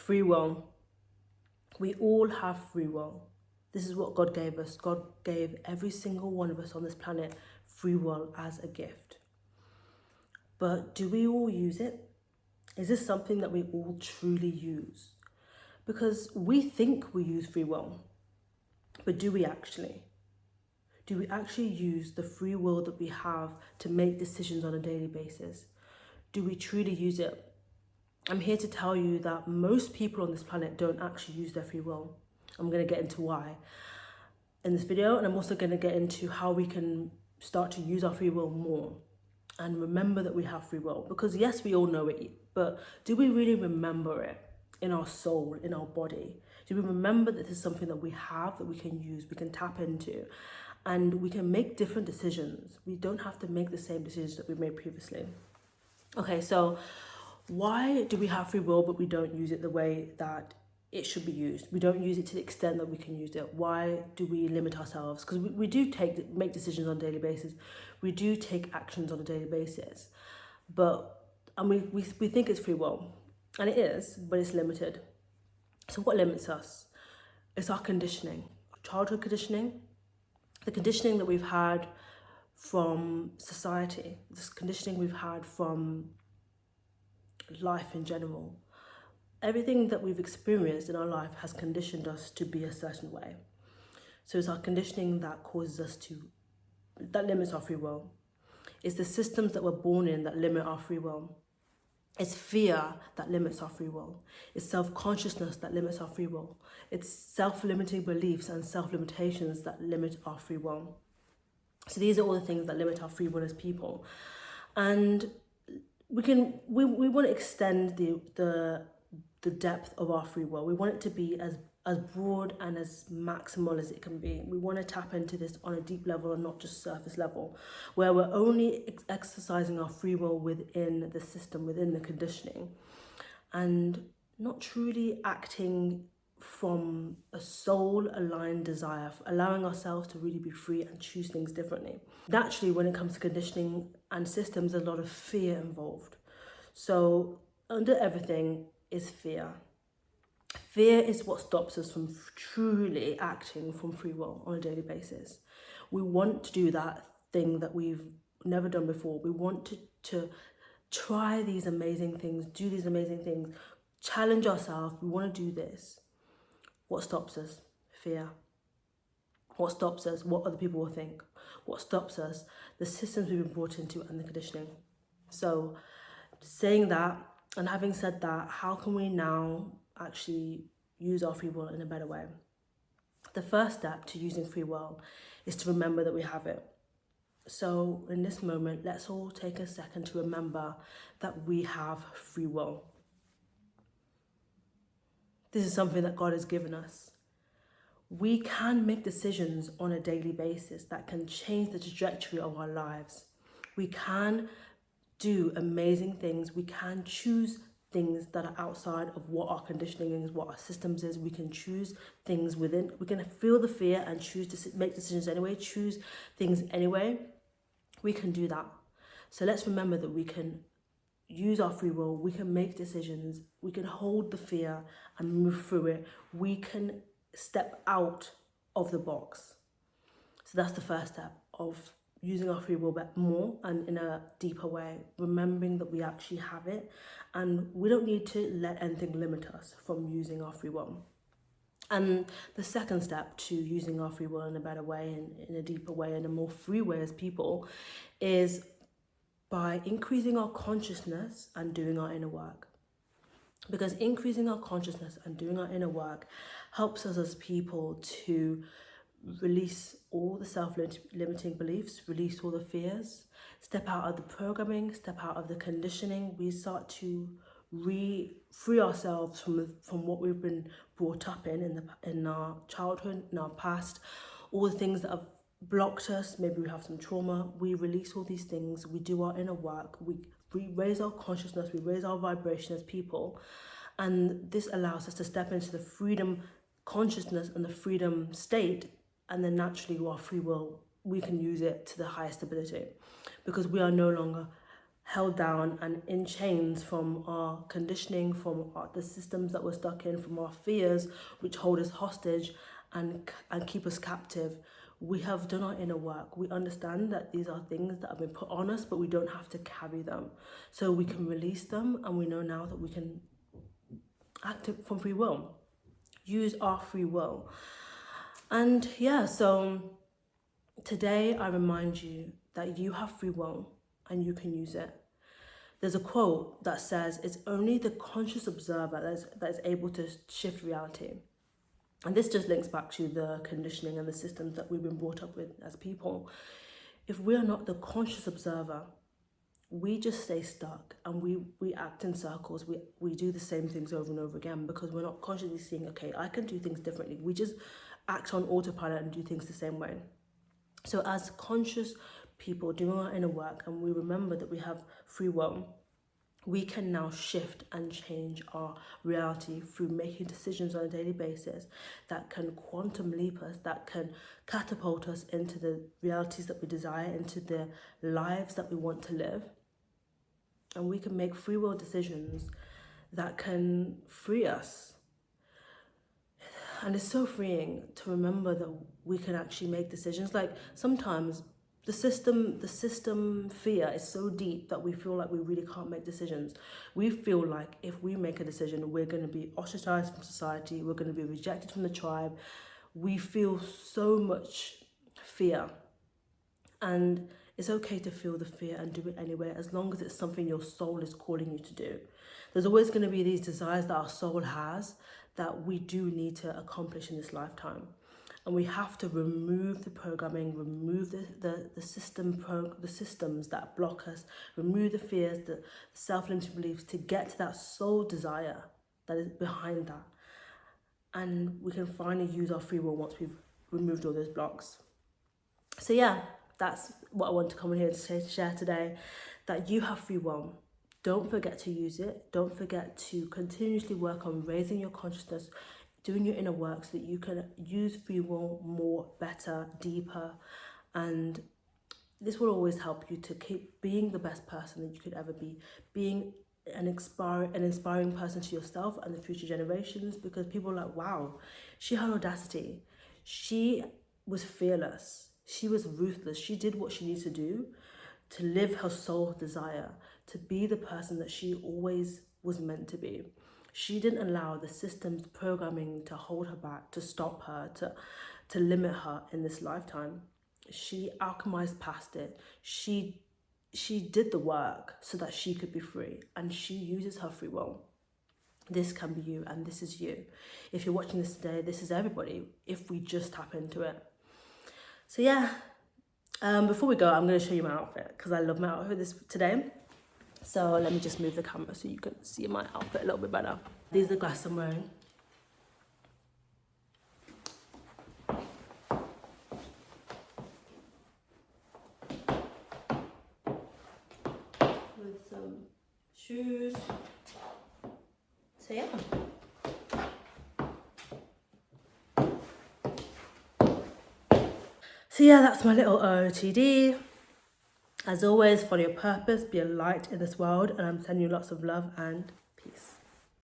Free will. We all have free will. This is what God gave us. God gave every single one of us on this planet free will as a gift. But do we all use it? Is this something that we all truly use? Because we think we use free will, but do we actually? Do we actually use the free will that we have to make decisions on a daily basis? Do we truly use it? I'm here to tell you that most people on this planet don't actually use their free will. I'm going to get into why in this video, and I'm also going to get into how we can start to use our free will more and remember that we have free will. Because yes, we all know it, but do we really remember it in our soul, in our body? Do we remember that this is something that we have, that we can use, we can tap into, and we can make different decisions? We don't have to make the same decisions that we made previously. Okay, so why do we have free will but we don't use it the way that it should be used? We don't use it to the extent that we can use it. Why do we limit ourselves? Because we do make decisions on a daily basis. We do take actions on a daily basis. And we think it's free will. And it is, but it's limited. So what limits us? It's our conditioning. Childhood conditioning. The conditioning that we've had from society. This conditioning we've had from life in general. Everything that we've experienced in our life has conditioned us to be a certain way. So it's our conditioning that causes us that limits our free will. It's the systems that we're born in that limit our free will. It's fear that limits our free will. It's self-consciousness that limits our free will. It's self-limiting beliefs and self-limitations that limit our free will. So these are all the things that limit our free will as people. And we want to extend the depth of our free will. We want it to be as broad and as maximal as it can be. We want to tap into this on a deep level and not just surface level, where we're only exercising our free will within the system, within the conditioning, and not truly acting from a soul-aligned desire, allowing ourselves to really be free and choose things differently. Naturally, when it comes to conditioning and systems, there's a lot of fear involved. So under everything is fear. Fear is what stops us from truly acting from free will on a daily basis. We want to do that thing that we've never done before. We want to try these amazing things, do these amazing things, challenge ourselves. We want to do this. What stops us? Fear. What stops us? What other people will think. What stops us? The systems we've been brought into and the conditioning. So saying that, and having said that, how can we now actually use our free will in a better way? The first step to using free will is to remember that we have it. So in this moment, let's all take a second to remember that we have free will. This is something that God has given us. We can make decisions on a daily basis that can change the trajectory of our lives. We can do amazing things. We can choose things that are outside of what our conditioning is, what our systems is. We can choose things within. We can feel the fear and choose to make decisions anyway, choose things anyway. We can do that. So let's remember that we can use our free will. We can make decisions. We can hold the fear and move through it. We can step out of the box. So that's the first step of using our free will more and in a deeper way, remembering that we actually have it, and we don't need to let anything limit us from using our free will. And the second step to using our free will in a better way, and in a deeper way, in a more free way as people, is by increasing our consciousness and doing our inner work. Because increasing our consciousness and doing our inner work helps us as people to release all the self-limiting beliefs, release all the fears, step out of the programming, step out of the conditioning. We start to free ourselves from what we've been brought up in our childhood, in our past, all the things that have blocked us. Maybe we have some trauma. We release all these things. We do our inner work. We raise our consciousness. We raise our vibration as people, and this allows us to step into the freedom consciousness and the freedom state. And then naturally, our free will, we can use it to the highest ability, because we are no longer held down and in chains from our conditioning, from the systems that we're stuck in, from our fears, which hold us hostage and keep us captive. We have done our inner work. We understand that these are things that have been put on us, but we don't have to carry them. So we can release them, and we know now that we can act from free will. Use our free will. And yeah, so today I remind you that you have free will and you can use it. There's a quote that says, it's only the conscious observer that is able to shift reality. And this just links back to the conditioning and the systems that we've been brought up with as people. If we are not the conscious observer, we just stay stuck and we act in circles. We do the same things over and over again because we're not consciously seeing, okay, I can do things differently. We just act on autopilot and do things the same way. So as conscious people doing our inner work, and we remember that we have free will, we can now shift and change our reality through making decisions on a daily basis that can quantum leap us, that can catapult us into the realities that we desire, into the lives that we want to live. And we can make free will decisions that can free us. And it's so freeing to remember that we can actually make decisions. Like sometimes the system fear is so deep that we feel like we really can't make decisions. We feel like if we make a decision, we're going to be ostracized from society, we're going to be rejected from the tribe. We feel so much fear. And it's okay to feel the fear and do it anyway, as long as it's something your soul is calling you to do. There's always going to be these desires that our soul has that we do need to accomplish in this lifetime. And we have to remove the programming, remove the systems that block us, remove the fears, the self-limiting beliefs to get to that soul desire that is behind that. And we can finally use our free will once we've removed all those blocks. So yeah, that's what I want to come in here to share today, that you have free will. Don't forget to use it. Don't forget to continuously work on raising your consciousness, doing your inner work so that you can use free will more, better, deeper. And this will always help you to keep being the best person that you could ever be, being an inspiring person to yourself and the future generations, because people are like, wow, she had audacity. She was fearless. She was ruthless. She did what she needs to do to live her soul desire, to be the person that she always was meant to be. She didn't allow the system's programming to hold her back, to stop her, to limit her in this lifetime. She alchemized past it. She did the work so that she could be free, and she uses her free will. This can be you, and this is you. If you're watching this today, this is everybody, if we just tap into it. So yeah, before we go, I'm going to show you my outfit because I love my outfit today. So let me just move the camera so you can see my outfit a little bit better. These are the glasses I'm wearing. With some shoes. So yeah. So yeah, that's my little OOTD. As always, follow your purpose, be a light in this world, and I'm sending you lots of love and